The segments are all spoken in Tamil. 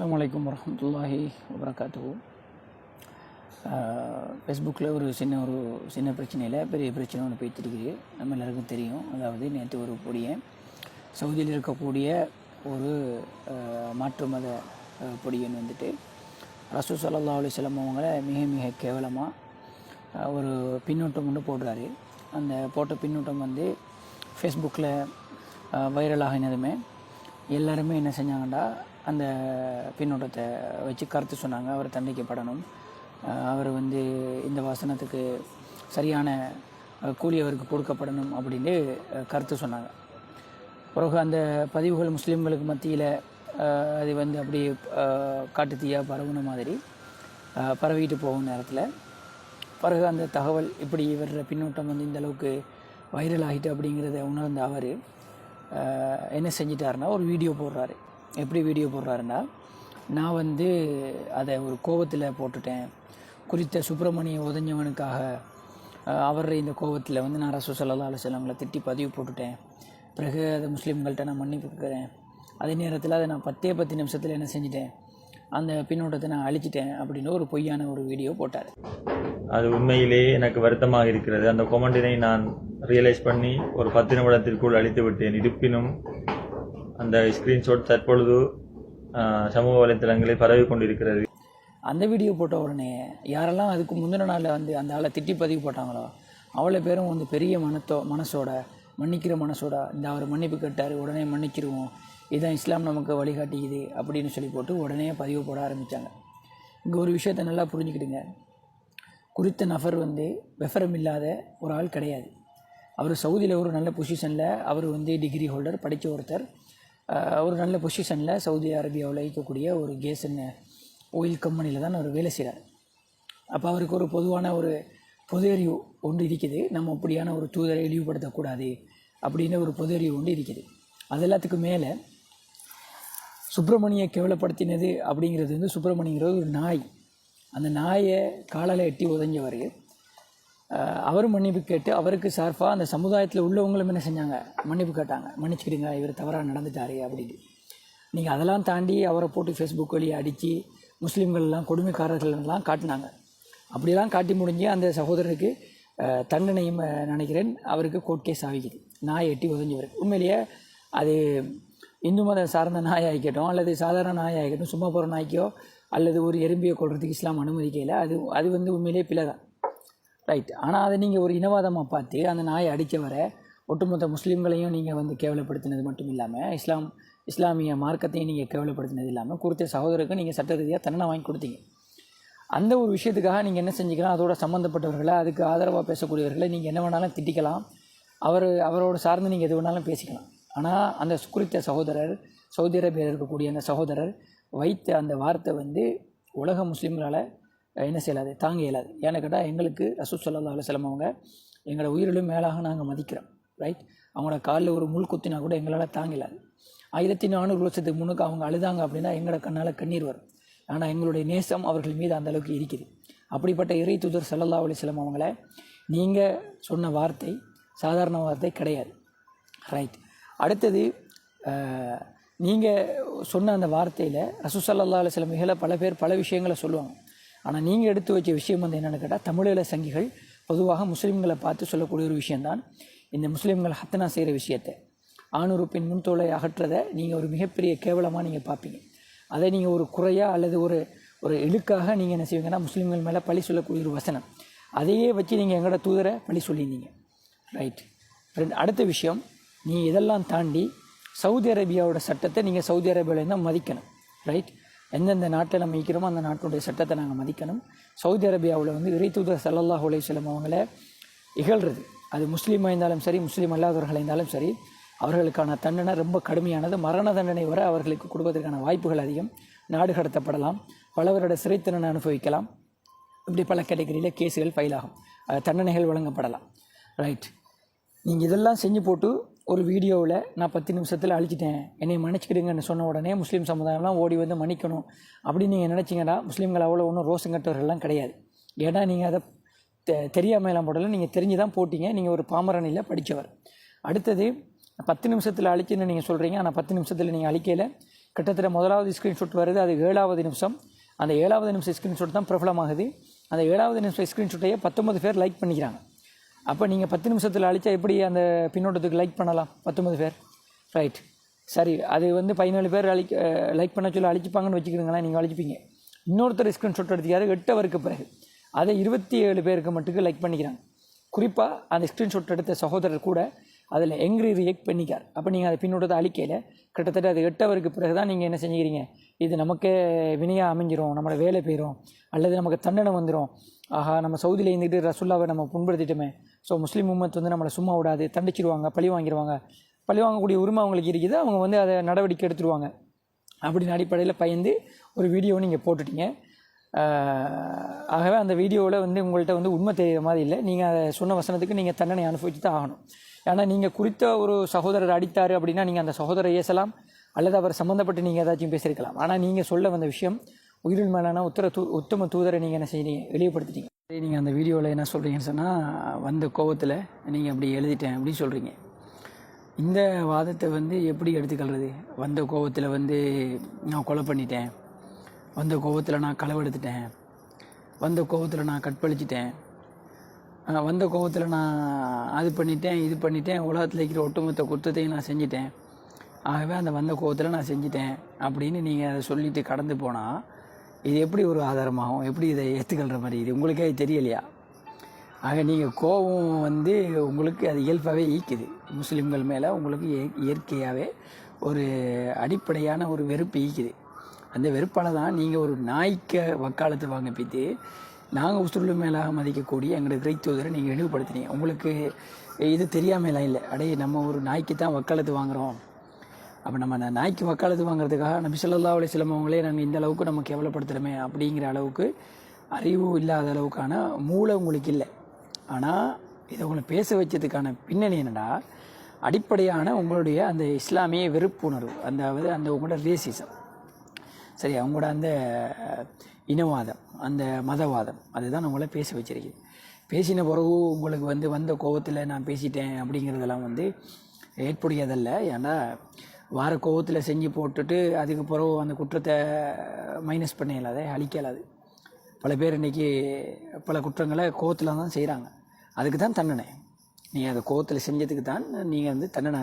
அஸ்ஸலாமு அலைக்கும் வரஹ்மத்துல்லாஹி வபரகாத்துஹு. ஃபேஸ்புக்கில் ஒரு சின்ன பிரச்சனையில் பெரிய பிரச்சனை ஒன்று போய்த்திருக்குது. நம்ம எல்லாருக்கும் தெரியும். அதாவது நேற்று ஒரு பொடியன் சவுதியில் இருக்கக்கூடிய ஒரு மாற்று மத பொடியன் வந்துட்டு ரசூல் ஸல்லல்லாஹு அலைஹி வஸல்லம் அவங்கள மிக கேவலமாக ஒரு பின்னூட்டம் கொண்டு போடுறாரு. அந்த போட்ட பின்னூட்டம் வந்து ஃபேஸ்புக்கில் வைரல் ஆகினதுமே எல்லாருமே என்ன செஞ்சாங்கண்டா, அந்த பின்னூட்டத்தை வச்சு கருத்து சொன்னாங்க. அவர் தண்டிக்கப்படணும், அவர் வந்து இந்த வசனத்துக்கு சரியான கூலி அவருக்கு கொடுக்கப்படணும் அப்படின்னு கருத்து சொன்னாங்க. பிறகு அந்த பதிவுகள் முஸ்லீம்களுக்கு மத்தியில் அது வந்து அப்படி காட்டுத்தீயாக பரவுன மாதிரி பரவிட்டு போகும் நேரத்தில் பிறகு அந்த தகவல் இப்படி வர்ற பின்னூட்டம் வந்து இந்த அளவுக்கு வைரல் ஆகிட்டு அப்படிங்கிறத உணர்ந்த அவர் என்ன செஞ்சிட்டாருன்னா ஒரு வீடியோ போடுறாரு. எப்படி வீடியோ போடுறாருன்னா, நான் வந்து அதை ஒரு கோபத்தில் போட்டுட்டேன், குறித்த சுப்பிரமணிய உதஞ்சவனுக்காக அவர் இந்த கோபத்தில் வந்து நான் ரசூல் ஸல்லல்லாஹு அலைஹி வஸல்லம் திட்டி பதிவு போட்டுட்டேன். பிறகு அதை முஸ்லீம்கள்கிட்ட நான் மன்னிப்பு கேட்குறேன். அதே நேரத்தில் அதை நான் 10 நிமிஷத்தில் என்ன செஞ்சிட்டேன், அந்த பின்னோட்டத்தை நான் அழிச்சிட்டேன் அப்படின்னு ஒரு பொய்யான ஒரு வீடியோ போட்டார். அது உண்மையிலேயே எனக்கு வருத்தமாக இருக்கிறது. அந்த கொமெண்டினை நான் ரியலைஸ் பண்ணி ஒரு 10 நிமிடத்திற்குள் அழித்து விட்டேன். இருப்பினும் அந்த ஸ்க்ரீன்ஷாட் தற்பொழுது சமூக வலைத்தளங்களில் பரவி கொண்டிருக்கிறது. அந்த வீடியோ போட்ட உடனே யாரெல்லாம் அதுக்கு முந்தின நாளில் வந்து அந்த ஆளை திட்டி பதிவு போட்டாங்களோ அவ்வளோ பேரும் வந்து பெரிய மனசோட மன்னிக்கிற மனசோட இந்த அவர் மன்னிப்பு கேட்டார், உடனே மன்னிச்சிருவோம், இதுதான் இஸ்லாம் நமக்கு வழிகாட்டிக்குது அப்படின்னு சொல்லி போட்டு உடனே பதிவு போட ஆரம்பித்தாங்க. இங்கே ஒரு விஷயத்தை நல்லா புரிஞ்சுக்கிடுங்க. குறித்த நபர் வந்து விவரம் இல்லாத ஒரு ஆள் கிடையாது. அவர் சவுதியில் ஒரு நல்ல பொசிஷனில், அவர் வந்து டிகிரி ஹோல்டர், படித்த ஒருத்தர், ஒரு நல்ல பொசிஷனில் சவுதி அரேபியாவில் இருக்கக்கூடிய ஒரு கேஸ் ஆயில் கம்பெனியில் தான் அவர் வேலை செய்கிறார். அப்போ அவருக்கு ஒரு பொதுவான ஒரு பொது அறிவு ஒன்று இருக்குது. நம்ம அப்படியான ஒரு தூதரை இழிவுபடுத்தக்கூடாது அப்படின்னு ஒரு பொது அறிவு ஒன்று இருக்குது. அது எல்லாத்துக்கும் மேலே சுப்பிரமணியை கேவலப்படுத்தினது அப்படிங்கிறது வந்து சுப்பிரமணியங்கிறது ஒரு நாய். அந்த நாயை காலால் எட்டி உதஞ்சவர் அவர் மன்னிப்பு கேட்டு அவருக்கு சார்பாக அந்த சமுதாயத்தில் உள்ளவங்களும் என்ன செஞ்சாங்க, மன்னிப்பு கேட்டாங்க, மன்னிச்சுக்கிடுங்க, இவர் தவறாக நடந்துட்டாரு அப்படின்னு. நீங்கள் அதெல்லாம் தாண்டி அவரை போட்டு ஃபேஸ்புக் வழியை அடித்து முஸ்லீம்கள்லாம் கொடுமைக்காரர்கள்லாம் காட்டினாங்க. அப்படிலாம் காட்டி முடிஞ்சு அந்த சகோதரருக்கு தண்டனையும் நினைக்கிறேன், அவருக்கு கோர்ட் கேஸ் ஆகிக்குது. நாயை எட்டி உதஞ்சவர் உண்மையிலேயே அது இந்து மதம் சார்ந்த நாயாகிக்கட்டும் அல்லது சாதாரண நாயாகிக்கட்டும், சும்மா போகிற நாய்க்கோ அல்லது ஒரு எறும்பியை கொள்றதுக்கு இஸ்லாம் அனுமதிக்கையில் அது வந்து உண்மையிலே பிழை தான், ரைட். ஆனால் அதை நீங்கள் ஒரு இனவாதமாக பார்த்து அந்த நாயை அடித்தவரை ஒட்டுமொத்த முஸ்லீம்களையும் நீங்கள் வந்து கேவலப்படுத்தினது மட்டும் இல்லாமல் இஸ்லாமிய மார்க்கத்தையும் நீங்கள் கேவலப்படுத்தினது இல்லாமல் குறித்த சகோதரருக்கு நீங்கள் சட்ட ரீதியாக தண்டனை வாங்கி கொடுத்தீங்க. அந்த ஒரு விஷயத்துக்காக நீங்கள் என்ன செஞ்சுக்கலாம், அதோட சம்மந்தப்பட்டவர்களை, அதுக்கு ஆதரவாக பேசக்கூடியவர்களை நீங்கள் என்ன வேணாலும் திட்டிக்கலாம், அவரோட சார்ந்து நீங்கள் எது வேணாலும் பேசிக்கலாம். ஆனால் அந்த குறித்த சகோதரர், சவுதி அரேபியாவில் இருக்கக்கூடிய அந்த சகோதரர் வைத்த அந்த வார்த்தை வந்து உலக முஸ்லீம்களால் என்ன செய்யலாது, தாங்க இயலாது. ஏன்னு கேட்டால் எங்களுக்கு ரசூல் ஸல்லல்லாஹு அலைஹி வஸல்லம் அவங்க எங்களை உயிரிலும் மேலாக நாங்கள் மதிக்கிறோம், ரைட். அவங்களோட காலில் ஒரு முள் குத்தினா கூட எங்களால் தாங்கலாது. 1400 வருஷத்துக்கு முன்னுக்கு அவங்க அழுதாங்க அப்படின்னா எங்களோட கண்ணால் கண்ணீர் வரும். ஆனால் எங்களுடைய நேசம் அவர்கள் மீது அந்த அளவுக்கு இருக்குது. அப்படிப்பட்ட இறை தூதர் ஸல்லல்லாஹு அலைஹி வஸல்லம் அவங்கள நீங்கள் சொன்ன வார்த்தை சாதாரண வார்த்தை கிடையாது, ரைட். அடுத்தது, நீங்கள் சொன்ன அந்த வார்த்தையில் ரசூல் ஸல்லல்லாஹு அலைஹி வஸல்லம் பல பேர் பல விஷயங்களை சொல்லுவாங்க. ஆனால் நீங்கள் எடுத்து வச்ச விஷயம் வந்து என்னென்னு கேட்டால், தமிழீழ சங்கிகள் பொதுவாக முஸ்லீம்களை பார்த்து சொல்லக்கூடிய ஒரு விஷயந்தான் இந்த முஸ்லீம்கள் ஹத்தனா செய்கிற விஷயத்தை, ஆணுறுப்பின் முன்தோலை அகற்றதை நீங்கள் ஒரு மிகப்பெரிய கேவலமாக நீங்கள் பார்ப்பீங்க. அதை நீங்கள் ஒரு குறையாக அல்லது ஒரு இழுக்காக நீங்கள் என்ன செய்வீங்கன்னா முஸ்லீம்கள் மேலே பழி சொல்லக்கூடிய ஒரு வசனம், அதையே வச்சு நீங்கள் எங்களோட தூதரை பழி சொல்லியிருந்தீங்க, ரைட். அடுத்த விஷயம், நீ இதெல்லாம் தாண்டி சவுதி அரேபியாவோட சட்டத்தை நீங்கள் சவுதி அரேபியாவிலேருந்து தான் மதிக்கணும், ரைட். எந்தெந்த நாட்டில் நம்ம இருக்கிறோமோ அந்த நாட்டினுடைய சட்டத்தை நாங்கள் மதிக்கணும். சவுதி அரேபியாவில் வந்து இறை தூதர் ஸல்லல்லாஹு அலைஹி வஸல்லம் அவங்கள இகழ்றது, அது முஸ்லீமாக இருந்தாலும் சரி முஸ்லீம் அல்லாதவர்கள் இருந்தாலும் சரி, அவர்களுக்கான தண்டனை ரொம்ப கடுமையானது. மரண தண்டனை வரை அவர்களுக்கு கொடுப்பதற்கான வாய்ப்புகள் அதிகம். நாடு கடத்தப்படலாம், பல வருட சிறை தண்டனை அனுபவிக்கலாம், இப்படி பல கேட்டகரியில் கேஸுகள் ஃபைல் ஆகும், தண்டனைகள் வழங்கப்படலாம், ரைட். நீங்கள் இதெல்லாம் செஞ்சு போட்டு ஒரு வீடியோவில் நான் 10 நிமிஷத்தில் அழிச்சிட்டேன், என்னை மன்னிச்சுக்கிடுங்கன்னு சொன்ன உடனே முஸ்லீம் சமுதாயம்லாம் ஓடி வந்து மன்னிக்கணும் அப்படின்னு நீங்கள் நினச்சிங்கன்னா முஸ்லீம்கள் அவ்வளோ ஒன்றும் ரோசங்கட்டவர்கள்லாம் கிடையாது. ஏன்னா நீங்கள் அதை தெரியாமலாம் போடலை, நீங்கள் தெரிஞ்சு தான் போட்டிங்க. நீங்கள் ஒரு பாமரனில் படித்தவர். அடுத்தது 10 நிமிஷத்தில் அழிச்சுன்னு நீங்கள் சொல்கிறீங்க, ஆனால் 10 நிமிஷத்தில் நீங்கள் அழிக்கையில் கிட்டத்தட்ட முதலாவது ஸ்க்ரீன்ஷாட் வருது, அது 7வது நிமிஷம். அந்த 7வது நிமிஷம் ஸ்க்ரீன்ஷாட் தான் பிரபலமாகுது. அந்த 7வது நிமிஷம் ஸ்க்ரீன்ஷாட்டையே 19 பேர் லைக் பண்ணிக்கிறாங்க. அப்போ நீங்கள் 10 நிமிஷத்தில் அழிச்சா எப்படி அந்த பின்னோட்டத்துக்கு லைக் பண்ணலாம்? 19 பேர், ரைட். சரி, அது 17 பேர் லைக் பண்ண சொல்லி அழிச்சிப்பாங்கன்னு வச்சுக்கிடுங்களேன், நீங்கள் அழிச்சிப்பீங்க. இன்னொருத்தர் ஸ்க்ரீன்ஷாட் எடுத்துக்காரு 8 ஹவருக்கு பிறகு, அதை 27 பேருக்கு மட்டுக்கு லைக் பண்ணிக்கிறாங்க. குறிப்பாக அந்த ஸ்க்ரீன்ஷாட் எடுத்த சகோதரர் கூட அதில் எங்ரி ரியாக்ட் பண்ணிக்கார். அப்போ நீங்கள் அதை பின்னோட்டத்தை அழிக்கையில் கிட்டத்தட்ட அது 8 ஹவருக்கு பிறகு தான் நீங்கள் என்ன செஞ்சுக்கிறீங்க, இது நமக்கே வினையாக அமைஞ்சிரும், நம்மளோட வேலை போயிடும், அல்லது நமக்கு தண்டனை வந்துடும், ஆஹா நம்ம சவுதியில் இருந்துக்கிட்டு ரசுல்லாவை நம்ம புண்படுத்திட்டோமே, ஸோ முஸ்லீம் உம்மத் நம்மளை சும்மா விடாது, தண்டிச்சிடுவாங்க, பழி வாங்கிடுவாங்க, பழி வாங்கக்கூடிய உரிமை அவங்களுக்கு இருக்குது, அவங்க அதை நடவடிக்கை எடுத்துருவாங்க அப்படின்னு அடிப்படையில் பயந்து ஒரு வீடியோ நீங்கள் போட்டுட்டீங்க. ஆகவே அந்த வீடியோவில் உங்கள்கிட்ட உண்மை தெரிகிற மாதிரி இல்லை. நீங்கள் அதை சொன்ன வசனத்துக்கு நீங்கள் தண்டனை அனுபவிச்சு தான் ஆகணும். ஏன்னா நீங்கள் குறித்த ஒரு சகோதரர் அடித்தார் அப்படின்னா நீங்கள் அந்த சகோதரரை ஏசலாம், அல்லது அவர் சம்மந்தப்பட்டு நீங்கள் ஏதாச்சும் பேசியிருக்கலாம். ஆனால் நீங்கள் சொல்ல வந்த விஷயம் உயிரின் மேலான உத்தம தூதரை நீங்கள் என்ன செய்யறீங்க, வெளியப்படுத்திட்டீங்க. நீங்கள் அந்த வீடியோவில் என்ன சொல்கிறீங்கன்னு சொன்னால், வந்த கோபத்தில் நீங்கள் அப்படி எழுதிட்டேன் அப்படின்னு சொல்கிறீங்க. இந்த வாதத்தை எப்படி எடுத்துக்கொள்வது? வந்த கோபத்தில் நான் கொலை பண்ணிட்டேன், வந்த கோபத்தில் நான் களவெடுத்துட்டேன், வந்த கோபத்தில் நான் கற்பழிச்சிட்டேன், வந்த கோபத்தில் நான் அது பண்ணிட்டேன் இது பண்ணிட்டேன், உலகத்தில் இருக்கிற ஒட்டுமொத்த குற்றத்தையும் நான் செஞ்சிட்டேன், ஆகவே அந்த வந்த கோபத்தில் நான் செஞ்சிட்டேன் அப்படின்னு நீங்கள் அதை சொல்லிவிட்டு கடந்து போனால் இது எப்படி ஒரு ஆதாரமாகும்? எப்படி இதை ஏற்றுக்கொள்கிற மாதிரி? இது உங்களுக்கே தெரியலையா? ஆக நீங்கள் கோபம் உங்களுக்கு அது இயல்பாகவே ஈக்குது. முஸ்லீம்கள் மேலே உங்களுக்கு இயற்கையாகவே ஒரு அடிப்படையான ஒரு வெறுப்பு ஈக்குது. அந்த வெறுப்பால் தான் நீங்கள் ஒரு நாய்க்க வக்காலத்து வாங்க பித்து நாங்கள் உசுருள் மேலாக மதிக்கக்கூடிய எங்களோட இறை தூதரை நீங்கள் இழிவுபடுத்தினீங்க. உங்களுக்கு இது தெரியாமலாம் இல்லை, அடைய நம்ம ஒரு நாய்க்கு தான் வக்காலத்து வாங்குகிறோம். அப்போ நம்ம அந்த நாய்க்கு வக்காலத்து வாங்குறதுக்காக நபி ஸல்லல்லாஹு அலைஹி வஸல்லம் அவங்களே நாங்கள் இந்த அளவுக்கு நம்ம கேவலப்படுத்துகிறோமே அப்படிங்கிற அளவுக்கு அறிவு இல்லாத அளவுக்கான மூளை உங்களுக்கு இல்லை. ஆனால் இதை உங்களை பேச வச்சதுக்கான பின்னணி என்னடா, அடிப்படையான உங்களுடைய அந்த இஸ்லாமிய வெறுப்புணர்வு, அந்த உங்களோட ரேசிசம், சரி, அவங்களோட அந்த இனவாதம், அந்த மதவாதம், அதுதான் உங்களை பேச வச்சிருக்குது. பேசின பிறகு உங்களுக்கு வந்த கோபத்தில் நான் பேசிட்டேன் அப்படிங்கிறதெல்லாம் ஏற்புடையதல்ல. ஏன்னா வார கோபத்தில் செஞ்சு போட்டுட்டு அதுக்கு பிறகு அந்த குற்றத்தை மைனஸ் பண்ண இயலாது, அழிக்க இயலாது. பல பேர் இன்றைக்கி பல குற்றங்களை கோபத்தில் தான் செய்கிறாங்க. அதுக்கு தான் தண்டனை. நீங்கள் அதை கோபத்தில் செஞ்சதுக்கு தான் நீங்கள் தண்டனை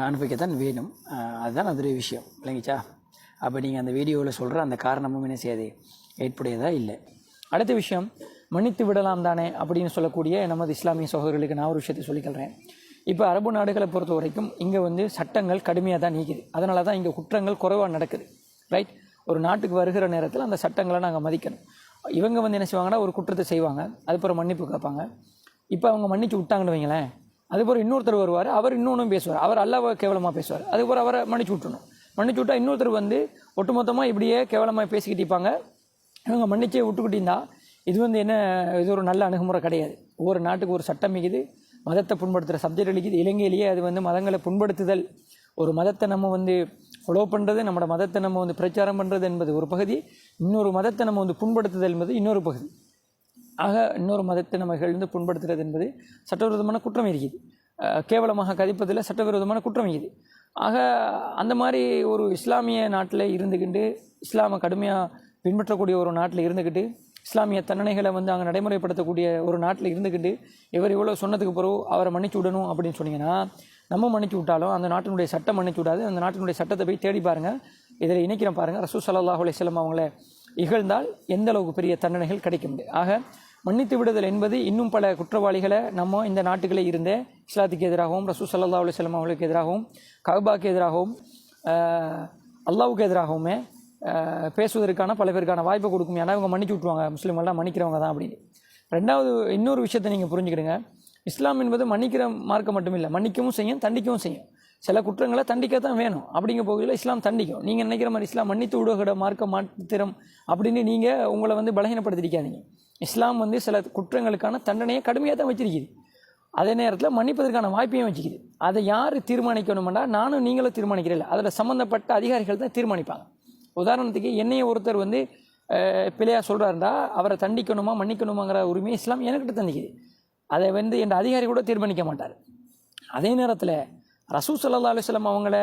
அனுபவிக்கத்தான் வேணும். அதுதான் அதோடைய விஷயம், இல்லைங்கச்சா? அப்போ நீங்கள் அந்த வீடியோவில் சொல்கிற அந்த காரணமும் என்ன செய்யாது, ஏற்புடையதாக இல்லை. அடுத்த விஷயம், மன்னித்து விடலாம் தானே அப்படின்னு சொல்லக்கூடிய நமது இஸ்லாமிய சகோதரர்களுக்கு நான் ஒரு விஷயத்தை சொல்லிக்கிறேன். இப்போ அரபு நாடுகளை பொறுத்த வரைக்கும் இங்கே சட்டங்கள் கடுமையாக தான் நீக்குது. அதனால தான் இங்கே குற்றங்கள் குறைவாக நடக்குது, ரைட்? ஒரு நாட்டுக்கு வருகிற நேரத்தில் அந்த சட்டங்களை நாங்கள் மதிக்கணும். இவங்க என்ன செய்வாங்கன்னா, ஒரு குற்றத்தை செய்வாங்க, அதுக்கப்புறம் மன்னிப்பு கேட்பாங்க. இப்போ அவங்க மன்னிச்சு விட்டாங்கன்னு வைங்களேன், அதுக்கப்புறம் இன்னொருத்தர் வருவார், அவர் இன்னொன்றும் பேசுவார், அவர் அல்லாஹ்வை கேவலமாக பேசுவார், அதுக்கப்புறம் அவரை மன்னிச்சு விட்டணும். மன்னிச்சு விட்டால் இன்னொருத்தர் ஒட்டுமொத்தமாக இப்படியே கேவலமாக பேசிக்கிட்டு இருப்பாங்க. இவங்க மன்னிச்சே விட்டுக்கிட்டீங்கன்னா இது என்ன, இது ஒரு நல்ல அணுகுமுறை கிடையாது. ஒவ்வொரு நாட்டுக்கு ஒரு சட்டம் இருக்குது, மதத்தை புண்படுத்துகிற சப்ஜெக்ட் அளிக்குது. இலங்கையிலேயே அது மதங்களை புண்படுத்துதல், ஒரு மதத்தை நம்ம ஃபாலோ பண்ணுறது, நம்மளோட மதத்தை நம்ம பிரச்சாரம் பண்ணுறது என்பது ஒரு பகுதி, இன்னொரு மதத்தை நம்ம புண்படுத்துதல் என்பது இன்னொரு பகுதி. ஆக இன்னொரு மதத்தை நம்ம புண்படுத்துறது என்பது சட்டவிரோதமான குற்றம் இருக்குது. கேவலமாக கதிப்பதில் சட்டவிரோதமான குற்றம் இருக்குது. ஆக அந்த மாதிரி ஒரு இஸ்லாமிய நாட்டில் இருந்துக்கிட்டு, இஸ்லாமை கடுமையாக பின்பற்றக்கூடிய ஒரு நாட்டில் இருந்துக்கிட்டு, இஸ்லாமிய தண்டனைகளை அங்கே நடைமுறைப்படுத்தக்கூடிய ஒரு நாட்டில் இருந்துக்கிட்டு, இவர் இவ்வளோ சொன்னதுக்கு பிறகு அவரை மன்னிச்சு விடணும் அப்படின்னு சொன்னீங்கன்னா, நம்ம மன்னிச்சு விட்டாலும் அந்த நாட்டினுடைய சட்டம் மன்னிச்சு விடாது. அந்த நாட்டினுடைய சட்டத்தை போய் தேடி பாருங்கள், இதில் இணைக்கிறேன் பாருங்கள். ரசூல் ஸல்லல்லாஹு அலைஹி வஸல்லம் அவங்கள இகழ்ந்தால் எந்த அளவுக்கு பெரிய தண்டனைகள் கிடைக்கும். ஆக மன்னித்து விடுதல் என்பது இன்னும் பல குற்றவாளிகளை நம்ம இந்த நாட்டுகளே இருந்த இஸ்லாத்துக்கு எதிராகவும், ரசூல் ஸல்லல்லாஹு அலைஹி வஸல்லம் அவங்களுக்கு எதிராகவும், கஅபாக்கு எதிராகவும், அல்லாஹ்வுக்கு எதிராகவுமே பேசுவதற்கான பல பேருக்கான வாய்ப்பை கொடுக்கும். ஏன்னா இவங்க மன்னிச்சு விட்டுருவாங்க, முஸ்லீம்கள்லாம் மன்னிக்கிறவங்க தான் அப்படின்னு. ரெண்டாவது இன்னொரு விஷயத்தை நீங்கள் புரிஞ்சுக்கிடுங்க, இஸ்லாம் என்பது மன்னிக்கிற மார்க்கம் மட்டும் இல்லை, மன்னிக்கவும் செய்யும், தண்டிக்கவும் செய்யும். சில குற்றங்களை தண்டிக்கத்தான் வேணும். அப்படிங்கிற போகையில் இஸ்லாம் தண்டிக்கும். நீங்கள் நினைக்கிற மாதிரி இஸ்லாம் மன்னித்து விடுகிற மார்க்க மாத்திரம் அப்படின்னு நீங்கள் உங்களை பலகீனப்படுத்திருக்காதீங்க. இஸ்லாம் சில குற்றங்களுக்கான தண்டனையை கடுமையாக தான் வச்சிருக்குது. அதே நேரத்தில் மன்னிப்பதற்கான வாய்ப்பையும் வச்சுக்குது. அதை யார் தீர்மானிக்கணும்னா, நானும் நீங்களும் தீர்மானிக்கிறதில்ல, அதில் சம்மந்தப்பட்ட அதிகாரிகள் தான் தீர்மானிப்பாங்க. உதாரணத்துக்கு என்னைய ஒருத்தர் பிள்ளையா சொல்கிறாருண்டா, அவரை தண்டிக்கணுமா மன்னிக்கணுமாங்கிற உரிமை இஸ்லாம் எனக்கிட்ட தண்டிக்குது. அதை என் அதிகாரி கூட தீர்மானிக்க மாட்டார். அதே நேரத்தில் ரசூல் ஸல்லல்லாஹு அலைஹி வஸல்லம் அவங்கள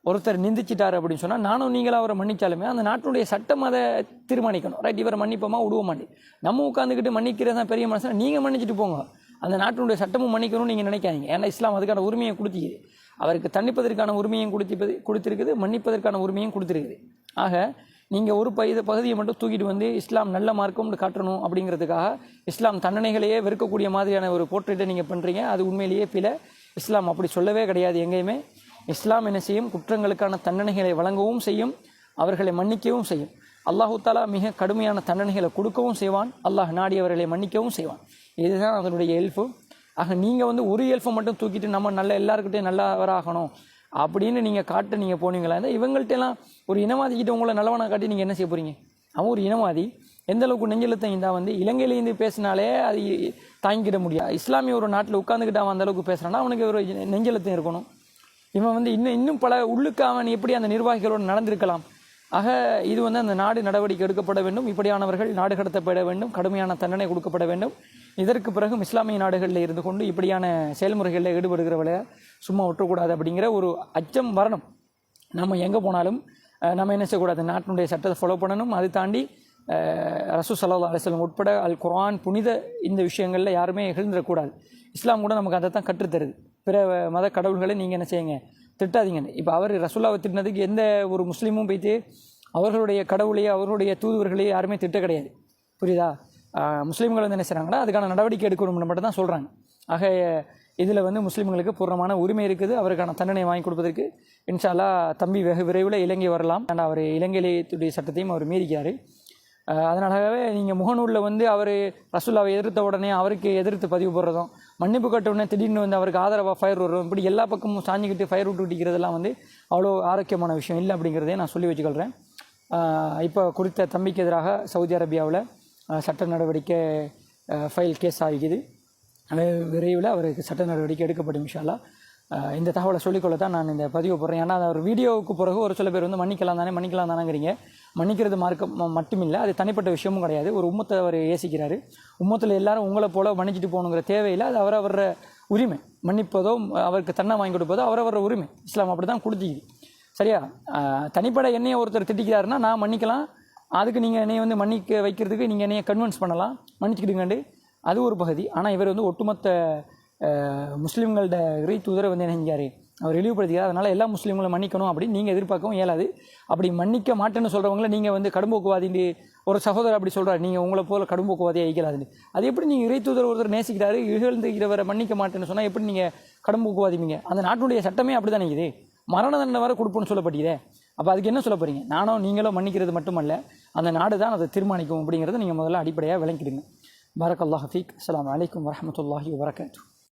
ஒருத்தர் நிந்திச்சிட்டார் அப்படின்னு சொன்னால் நானும் நீங்களும் அவரை மன்னிச்சாலுமே அந்த நாட்டினுடைய சட்டம் அதை தீர்மானிக்கணும். ரைட், இவரை மன்னிப்போமா விடுவ மாட்டேன். நம்ம உட்காந்துக்கிட்டு மன்னிக்கிறது தான் பெரிய மனசுனா நீங்கள் மன்னிச்சுட்டு போங்க. அந்த நாட்டினுடைய சட்டமும் மன்னிக்கணும்னு நீங்கள் நினைக்காதீங்க. ஏன்னா இஸ்லாம் அதுக்கான உரிமையை கொடுத்திக்குது. அவருக்கு தண்டிப்பதற்கான உரிமையும் கொடுத்திருக்குது, மன்னிப்பதற்கான உரிமையும் கொடுத்திருக்குது. ஆக நீங்கள் ஒரு பகுதியை மட்டும் தூக்கிட்டு வந்து இஸ்லாம் நல்ல மார்க்கம்னு காட்டணும் அப்படிங்கிறதுக்காக இஸ்லாம் தண்டனைகளையே வெறுக்கக்கூடிய மாதிரியான ஒரு போர்ட்ரேட்டை நீங்கள் பண்ணுறீங்க. அது உண்மையிலேயே பிழை. இஸ்லாம் அப்படி சொல்லவே கிடையாது எங்கேயுமே. இஸ்லாம் என்ன செய்யும்? குற்றங்களுக்கான தண்டனைகளை வழங்கவும் செய்யும், அவர்களை மன்னிக்கவும் செய்யும். அல்லாஹு தாலா மிக கடுமையான தண்டனைகளை கொடுக்கவும் செய்வான், அல்லாஹ் நாடியவர்களை மன்னிக்கவும் செய்வான். இதுதான் அதனுடைய எல்ஃபு. ஆக நீங்கள் வந்து ஒரு எல்ஃபை மட்டும் தூக்கிட்டு நம்ம எல்லாருக்கிட்டையும் நல்லவராகணும் அப்படின்னு நீங்கள் காட்ட நீங்கள் போனீங்களா? இவங்கள்ட்டெல்லாம் ஒரு இனவாதிக்கிட்ட உங்களை நல்லவனாக காட்டி நீங்கள் என்ன செய்ய போகிறீங்க? அவன் ஒரு இனவாதி. எந்த அளவுக்கு நெஞ்செழுத்தம் இருந்தால் வந்து இலங்கையிலேருந்து பேசினாலே அது தாங்கிக்கிட முடியாது. இஸ்லாமிய ஒரு நாட்டில் உட்காந்துக்கிட்டு அவன் அந்த அளவுக்கு பேசுகிறான்னா அவனுக்கு ஒரு நெஞ்செழுத்தம் இருக்கணும். இவன் வந்து இன்னும் பல உள்ளுக்கு அவன் எப்படி அந்த நிர்வாகிகளோடு நடந்திருக்கலாம். ஆக இது வந்து அந்த நாடு நடவடிக்கை எடுக்கப்பட வேண்டும். இப்படியானவர்கள் நாடு கடத்தப்பட வேண்டும், கடுமையான தண்டனை கொடுக்கப்பட வேண்டும். இதற்கு பிறகும் இஸ்லாமிய நாடுகளில் இருந்து கொண்டு இப்படியான செயல்முறைகளில் ஈடுபடுகிறவளை சும்மா விட்டுறக்கூடாது அப்படிங்கிற ஒரு அச்சம் வரணும். நம்ம எங்கே போனாலும் நம்ம என்ன செய்யக்கூடாது? நாட்டினுடைய சட்டத்தை ஃபாலோ பண்ணணும். அது தாண்டி ரசூல் ஸல்லல்லாஹு அலைஹி வஸல்லம் உட்பட அல் குர்ஆன் புனித இந்த விஷயங்களில் யாருமே எழுந்துடக்கூடாது. இஸ்லாம் கூட நமக்கு அதை தான் கற்றுத்தருது. பிற மத கடவுள்களை நீங்கள் என்ன செய்யுங்க? திட்டாதீங்க. இப்போ அவர் ரசூல்லாவை திட்டினதுக்கு எந்த ஒரு முஸ்லீமும் போய்த்து அவர்களுடைய கடவுளையோ அவர்களுடைய தூதுவர்களையோ யாருமே திட்ட கிடையாது. புரியுதா? முஸ்லீம்கள் வந்து என்ன செய்கிறாங்கன்னா அதுக்கான நடவடிக்கை எடுக்கணும்னு மட்டும் தான் சொல்கிறாங்க. ஆக இதில் வந்து முஸ்லீம்களுக்கு பூர்ணமான உரிமை இருக்குது. அவருக்கான தண்டனை வாங்கி கொடுப்பதற்கு இன்ஷா அல்லாஹ் தம்பி வெகு விரைவில் இலங்கை வரலாம். ஆனால் அவர் இலங்கையிலேயே சட்டத்தையும் அவர் மீறிக்கிறார். அதனாலவே நீங்கள் முகநூலில் வந்து அவர் ரசூல்லாவை எதிர்த்த உடனே அவருக்கு எதிர்த்து பதிவு போடுறதும், மன்னிப்பு கட்ட உடனே திடீர்னு வந்து அவருக்கு ஆதரவாக ஃபயர் விடுறோம், இப்படி எல்லா பக்கமும் சாஞ்சிக்கிட்டு ஃபயர் விட்டுக்கிட்டிக்கிறதெல்லாம் வந்து அவ்வளோ ஆரோக்கியமான விஷயம் இல்லை அப்படிங்கிறதே நான் சொல்லி வச்சுக்கொள்கிறேன். இப்போ குறித்த தம்பிக்கு எதிராக சவுதி அரேபியாவில் சட்ட நடவடிக்கை ஃபைல் கேஸ் ஆகிக்குது. விரைவில் அவருக்கு சட்ட நடவடிக்கை எடுக்கப்படும் இன்ஷா அல்லாஹ். இந்த தகவலை சொல்லிக்கொள்ள தான் நான் இந்த பதிவு போடுறேன். ஏன்னா ஒரு வீடியோவுக்கு பிறகு ஒரு சில பேர் வந்து மன்னிக்கலாம் தானேங்கிறீங்க. மன்னிக்கிறது மார்க்கம் மட்டுமில்லை, அது தனிப்பட்ட விஷயமும் கிடையாது. ஒரு உம்மத்தை அவர் ஏசிக்கிறாரு. உம்மத்தில் எல்லாரும் உங்களை போல மன்னிச்சுட்டு போகணுங்கிற தேவையில்லை. அது அவரவர உரிமை. மன்னிப்பதோ அவருக்கு தன்னை வாங்கி கொடுப்பதோ அவரவர உரிமை. இஸ்லாம் அப்படி தான் கொடுத்திக்குது. சரியா? தனிப்பட என்னையை ஒருத்தர் திட்டிக்கிறாருன்னா நான் மன்னிக்கலாம். அதுக்கு நீங்கள் என்னையை வந்து மன்னிக்க வைக்கிறதுக்கு நீங்கள் என்னையை கன்வின்ஸ் பண்ணலாம், மன்னிச்சுக்கிடுங்கண்டு. அது ஒரு பகுதி. ஆனால் இவர் வந்து ஒட்டுமொத்த முஸ்லீம்களோட இறை தூதரை வந்து என்ன செஞ்சார்? அவர் இழிவுபடுத்திக்கிறார். அதனால் எல்லா முஸ்லீம்களும் மன்னிக்கணும் அப்படின்னு நீங்கள் எதிர்பார்க்கவும் இயலாது. அப்படி மன்னிக்க மாட்டேன்னு சொல்கிறவங்கள நீங்கள் வந்து கடும்போக்குவாதின்னு ஒரு சகோதரர் அப்படி சொல்கிறார், நீங்கள் உங்களை போல் கடும்போக்குவாதியாக இயக்கலாதுன்னு. அது எப்படி நீங்கள் இறை தூதர் ஒருத்தர் நேசிக்கிறாரு, இகழ்ந்துகிறவரை மன்னிக்க மாட்டேன்னு சொன்னால் எப்படி நீங்கள் கடும்போக்குவாதிப்பீங்க? அந்த நாட்டுடைய சட்டமே அப்படி தான் நிற்குது. மரண தண்டனை வரை கொடுப்போன்னு சொல்லப்பட்டீங்க. அப்போ அதுக்கு என்ன சொல்ல போகிறீங்க? நானும் நீங்களும் மன்னிக்கிறது மட்டுமல்ல, அந்த நாடு தான் அதை தீர்மானிக்கும் அப்படிங்கிறத நீங்கள் முதல்ல அடிப்படையாக விளங்கிடுங்க. பாரக்கல்லாஹு ஃபீக். அஸ்ஸலாமு அலைக்கும் வரஹ்மத்துல்லாஹி வபரகாத்துஹு.